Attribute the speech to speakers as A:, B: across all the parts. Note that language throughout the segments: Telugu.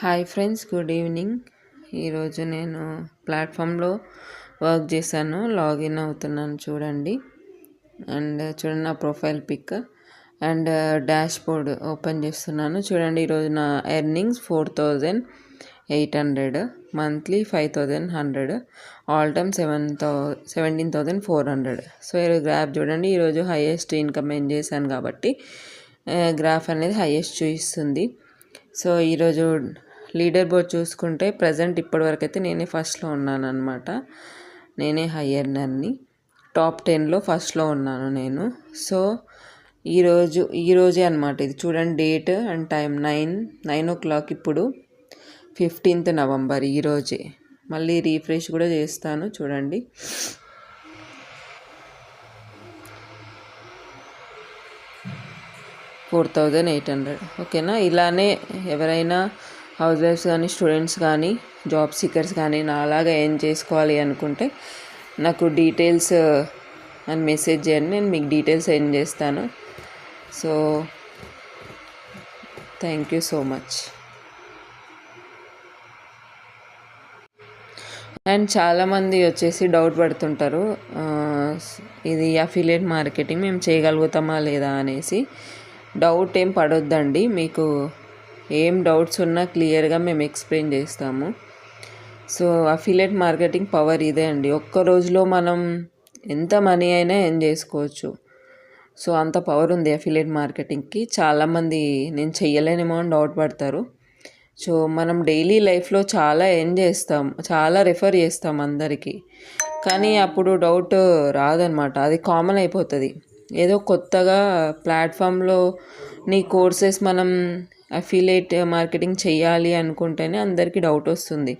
A: Hi friends, good evening. ఈరోజు నేను ప్లాట్ఫామ్లో వర్క్ చేశాను, లాగిన్ అవుతున్నాను చూడండి. అండ్ చూడండి నా profile pic and dash board open చేస్తున్నాను చూడండి. ఈరోజు నా earnings 4,800, monthly 5,100, all time 17,400. So ఈరోజు గ్రాఫ్ చూడండి. ఈరోజు హైయెస్ట్ ఇన్కమ్ ఏం చేశాను కాబట్టి గ్రాఫ్ అనేది హైయెస్ట్ చూపిస్తుంది. సో ఈరోజు లీడర్ బోర్డ్ చూసుకుంటే ప్రజెంట్ ఇప్పటివరకు అయితే నేనే ఫస్ట్లో ఉన్నాను అనమాట. నేనే హయ్యర్ ఎర్నర్ని, టాప్ 10లో ఫస్ట్లో ఉన్నాను నేను. సో ఈరోజే అనమాట ఇది చూడండి. Date and time 9 o'clock. ఇప్పుడు 15th November ఈరోజే. మళ్ళీ రీఫ్రెష్ కూడా చేస్తాను చూడండి. $4,800. ఓకేనా. ఇలానే ఎవరైనా హౌస్ వైఫ్స్ కానీ, స్టూడెంట్స్ కానీ, జాబ్ సీకర్స్ కానీ నాలాగా ఏం చేసుకోవాలి అనుకుంటే నాకు డీటెయిల్స్ అని మెసేజ్ చేయండి, నేను మీకు డీటెయిల్స్ సెండ్ చేస్తాను. So thank you so much. And చాలామంది వచ్చేసి డౌట్ పడుతుంటారు, ఇది అఫిలియేట్ మార్కెటింగ్ మేము చేయగలుగుతామా లేదా అనేసి. డౌట్ ఏం పడొద్దండి. మీకు ఏం డౌట్స్ ఉన్నా క్లియర్గా మేము ఎక్స్ప్లెయిన్ చేస్తాము. సో అఫిలియేట్ మార్కెటింగ్ పవర్ ఇదే అండి. ఒక్క రోజులో మనం ఎంత మనీ అయినా ఎర్న్ చేసుకోవచ్చు. సో అంత పవర్ ఉంది అఫిలియేట్ మార్కెటింగ్కి. చాలామంది నేను చెయ్యలేనేమో అని డౌట్ పడతారు. సో మనం డైలీ లైఫ్లో చాలా ఎర్న్ చేస్తాం, చాలా రిఫర్ చేస్తాం అందరికీ, కానీ అప్పుడు డౌట్ రాదనమాట. అది కామన్ అయిపోతుంది. ఏదో కొత్తగా ప్లాట్ఫామ్లో నీ కోర్సెస్ మనం అఫిలియేట్ మార్కెటింగ్ చెయ్యాలి అనుకుంటేనే అందరికీ డౌట్ వస్తుంది.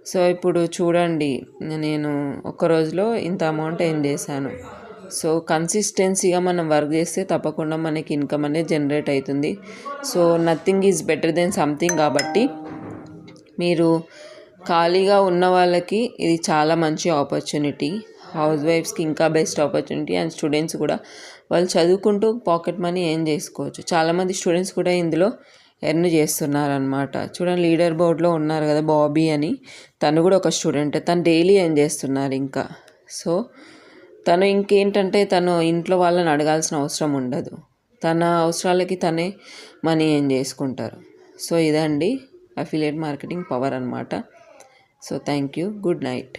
A: సో ఇప్పుడు చూడండి, నేను ఒక రోజులో ఇంత అమౌంట్ ఎర్న్ చేశాను. సో కన్సిస్టెన్సీగా మనం వర్క్ చేస్తే తప్పకుండా మనకి ఇన్కమ్ అనేది జనరేట్ అవుతుంది. So nothing is better than something. కాబట్టి మీరు ఖాళీగా ఉన్న వాళ్ళకి ఇది చాలా మంచి ఆపర్చునిటీ. హౌస్ వైఫ్స్కి ఇంకా బెస్ట్ ఆపర్చునిటీ. అండ్ స్టూడెంట్స్ కూడా వాళ్ళు చదువుకుంటూ పాకెట్ మనీ ఎర్న్ చేసుకోవచ్చు. చాలామంది స్టూడెంట్స్ కూడా ఇందులో ఎర్న్ చేస్తున్నారనమాట. చూడండి, లీడర్ బోర్డ్లో ఉన్నారు కదా బాబీ అని, తను కూడా ఒక స్టూడెంట్. తను డైలీ ఎర్న్ చేస్తున్నారు ఇంకా. సో తను ఇంకేంటంటే తను ఇంట్లో వాళ్ళని అడగాల్సిన అవసరం ఉండదు. తన అవసరాలకి తనే మనీ ఎర్న్ చేసుకుంటారు. సో ఇదండి అఫిలియేట్ మార్కెటింగ్ పవర్ అనమాట. So thank you. Good night.